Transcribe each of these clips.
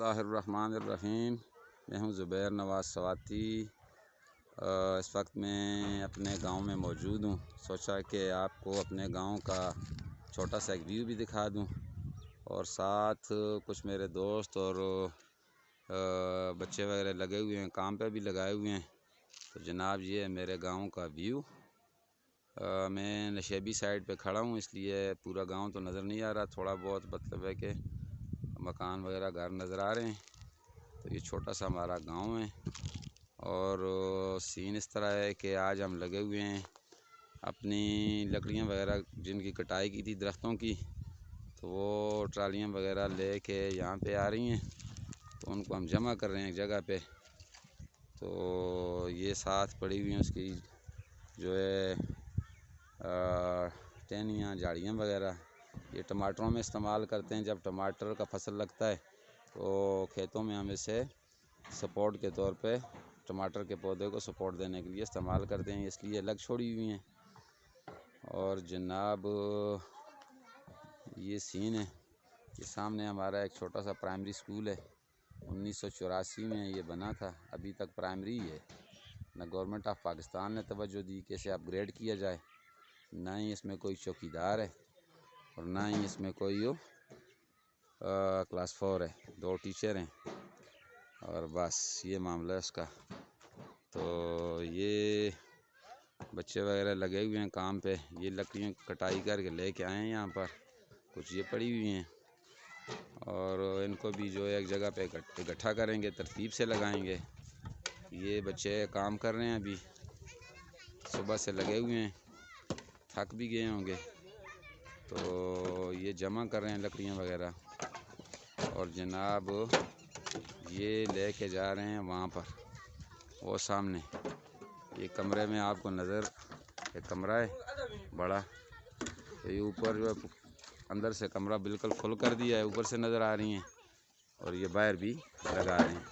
बिस्मिल्लाहिर्रहमानिर्रहीम। मैं हूं ज़ुबैर नवाज़ सवाती। इस वक्त मैं अपने गांव में मौजूद हूं। सोचा कि आपको अपने गांव का छोटा सा एक व्यू भी दिखा दूं और साथ कुछ मेरे दोस्त और बच्चे वगैरह लगे हुए हैं, काम पे भी लगाए हुए हैं। तो जनाब ये है मेरे गांव का व्यू। मैं नशेबी साइड पे खड़ा हूं, इसलिए पूरा गांव तो नज़र नहीं आ रहा, थोड़ा बहुत मतलब है कि मकान वगैरह घर नज़र आ रहे हैं। तो ये छोटा सा हमारा गांव है और सीन इस तरह है कि आज हम लगे हुए हैं अपनी लकड़ियां वगैरह जिनकी कटाई की थी दरख्तों की, तो वो ट्रालियां वगैरह ले के यहाँ पे आ रही हैं, तो उनको हम जमा कर रहे हैं एक जगह पे। तो ये साथ पड़ी हुई हैं उसकी जो है टहनियाँ झाड़ियाँ वगैरह। ये टमाटरों में इस्तेमाल करते हैं। जब टमाटर का फसल लगता है तो खेतों में हम इसे सपोर्ट के तौर पे टमाटर के पौधे को सपोर्ट देने के लिए इस्तेमाल करते हैं, इसलिए अलग छोड़ी हुई हैं। और जनाब ये सीन है, ये सामने हमारा एक छोटा सा प्राइमरी स्कूल है। 1984 में ये बना था, अभी तक प्राइमरी ही है। ना गवर्नमेंट ऑफ पाकिस्तान ने तवज्जो दी कि इसे अपग्रेड किया जाए, ना ही इसमें कोई चौकीदार है और ना ही इसमें कोई क्लास 4 है। 2 टीचर हैं और बस ये मामला है उसका। तो ये बच्चे वगैरह लगे हुए हैं काम पे। ये लकड़ियाँ कटाई करके लेके आए हैं यहाँ पर, कुछ ये पड़ी हुई हैं और इनको भी जो है एक जगह पे इकट्ठा करेंगे, तरतीब से लगाएंगे। ये बच्चे काम कर रहे हैं, अभी सुबह से लगे हुए हैं, थक भी गए होंगे, तो ये जमा कर रहे हैं लकड़ियाँ वगैरह। और जनाब ये लेके जा रहे हैं वहाँ पर, वो सामने ये कमरे में आपको नज़र, एक कमरा है बड़ा, तो ये ऊपर जो है अंदर से कमरा बिल्कुल फुल कर दिया है, ऊपर से नज़र आ रही हैं और ये बाहर भी लगा रहे हैं।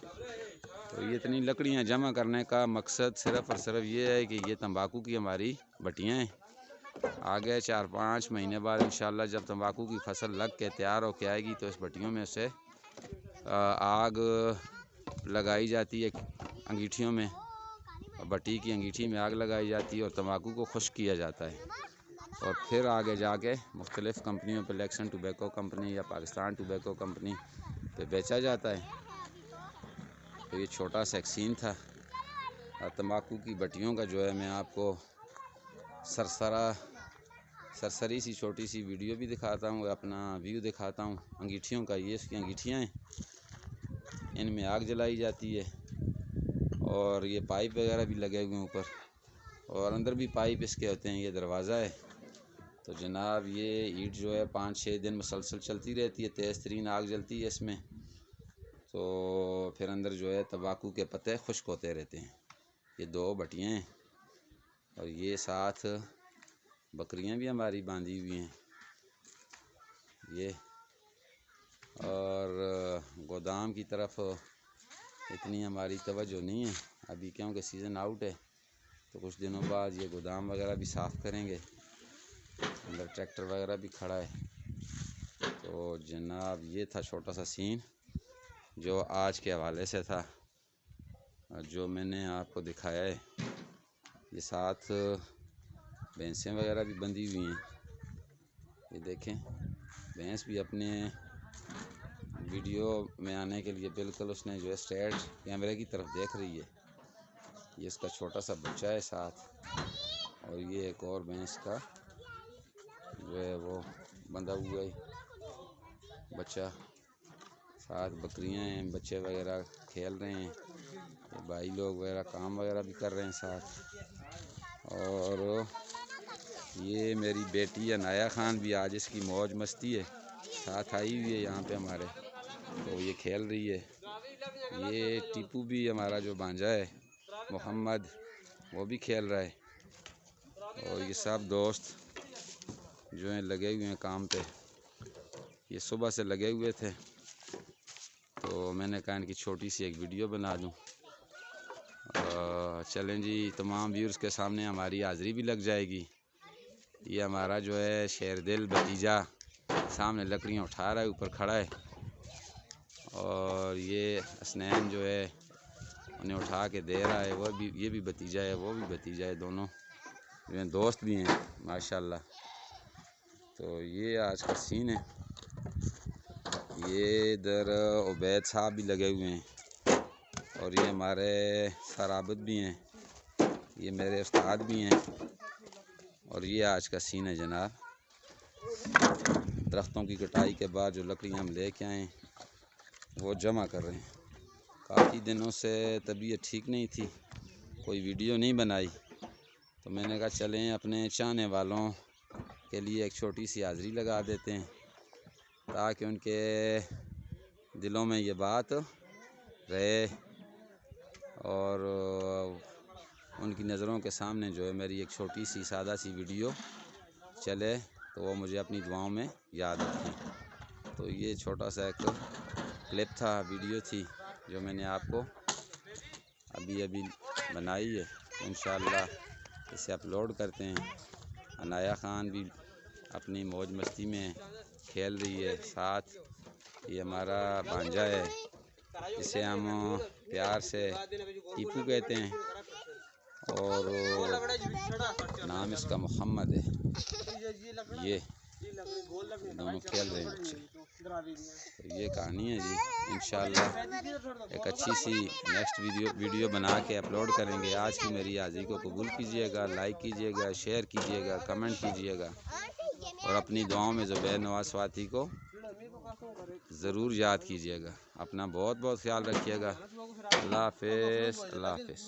तो ये इतनी लकड़ियाँ जमा करने का मकसद सिर्फ़ और सिर्फ ये है कि ये तंबाकू की हमारी भट्टियाँ हैं। आगे 4-5 महीने बाद इंशाल्लाह जब तंबाकू की फसल लग के तैयार होके आएगी तो इस भट्टियों में से आग लगाई जाती है अंगीठियों में, भट्टी की अंगीठी में आग लगाई जाती है और तंबाकू को खुश्क किया जाता है और फिर आगे जाके मुख्तलिफ़ कंपनियों पे, लैक्सन टोबैको कंपनी या पाकिस्तान टोबैको कंपनी पे बेचा जाता है। तो ये छोटा सा एक सीन था तंबाकू की भट्टियों का, जो है मैं आपको सरसरी सी छोटी सी वीडियो भी दिखाता हूँ, अपना व्यू दिखाता हूँ अंगीठियों का। ये इसकी अंगीठियाँ हैं, इनमें आग जलाई जाती है और ये पाइप वगैरह भी लगे हुए हैं ऊपर और अंदर भी पाइप इसके होते हैं। ये दरवाज़ा है। तो जनाब ये ईंट जो है 5-6 दिन मुसलसल चलती रहती है, तेज़ तरीन आग जलती है इसमें, तो फिर अंदर जो है तंबाकू के पत्ते खुश्क होते रहते हैं। ये 2 भट्टियाँ हैं और ये साथ बकरियां भी हमारी बांधी हुई हैं ये। और गोदाम की तरफ इतनी हमारी तवज्जो नहीं है अभी, क्योंकि सीज़न आउट है। तो कुछ दिनों बाद ये गोदाम वगैरह भी साफ़ करेंगे, अंदर ट्रैक्टर वगैरह भी खड़ा है। तो जनाब ये था छोटा सा सीन जो आज के हवाले से था, जो मैंने आपको दिखाया है। ये साथ भैंसें वगैरह भी बंधी हुई हैं, ये देखें भैंस भी अपने वीडियो में आने के लिए बिल्कुल उसने जो है स्ट्रेट कैमरे की तरफ देख रही है। ये इसका छोटा सा बच्चा है साथ, और ये एक और भैंस का जो है वो बंधा हुआ है बच्चा, साथ बकरियां हैं, बच्चे वगैरह खेल रहे हैं, तो भाई लोग वगैरह काम वगैरह भी कर रहे हैं साथ। और ये मेरी बेटी अनाया खान भी आज इसकी मौज मस्ती है, साथ आई हुई है यहाँ पे हमारे, तो ये खेल रही है। ये टीपू भी हमारा जो भांजा है मोहम्मद, वो भी खेल रहा है। और ये सब दोस्त जो हैं लगे हुए हैं काम पे, ये सुबह से लगे हुए थे, तो मैंने कहा इनकी छोटी सी एक वीडियो बना दूं। चलें जी, तमाम व्यूअर्स के सामने हमारी हाज़िरी भी लग जाएगी। ये हमारा जो है शेर दिल भतीजा सामने लकड़ियाँ उठा रहा है, ऊपर खड़ा है और ये हसनैन जो है उन्हें उठा के दे रहा है। वो भी, ये भी भतीजा है, वो भी भतीजा है, दोनों जो दोस्त भी हैं माशाल्लाह। तो ये आज का सीन है। ये इधर उबैद साहब भी लगे हुए हैं और ये हमारे सराबत भी हैं, ये मेरे उस्ताद भी हैं। और ये आज का सीन है जनाब। दरख्तों की कटाई के बाद जो लकड़ियाँ हम लेके आए वो जमा कर रहे हैं। काफ़ी दिनों से तबीयत ठीक नहीं थी, कोई वीडियो नहीं बनाई, तो मैंने कहा चलें अपने चाहने वालों के लिए एक छोटी सी हाज़िरी लगा देते हैं ताकि उनके दिलों में ये बात रहे और उनकी नज़रों के सामने जो है मेरी एक छोटी सी सादा सी वीडियो चले तो वो मुझे अपनी दुआओं में याद रखें। तो ये छोटा सा एक क्लिप था, वीडियो थी जो मैंने आपको अभी बनाई है। इंशाअल्लाह इसे अपलोड करते हैं। अनाया ख़ान भी अपनी मौज मस्ती में खेल रही है, साथ ये हमारा भांजा है, इसे हम प्यार से टीपू कहते हैं और नाम इसका मोहम्मद है। ये दोनों खेल रहे हैं बच्चे। तो ये कहानी है जी। इंशाअल्लाह एक अच्छी सी नेक्स्ट वीडियो बना के अपलोड करेंगे। आज की मेरी हाज़िरी को कबूल कीजिएगा, लाइक कीजिएगा, शेयर कीजिएगा, कमेंट कीजिएगा और अपनी दुआओं में ज़ुबैर नवाज़ फ़ाती को ज़रूर याद कीजिएगा। अपना बहुत बहुत ख्याल रखिएगा। अल्लाह हाफ़िज़, अल्लाह हाफ़िज़।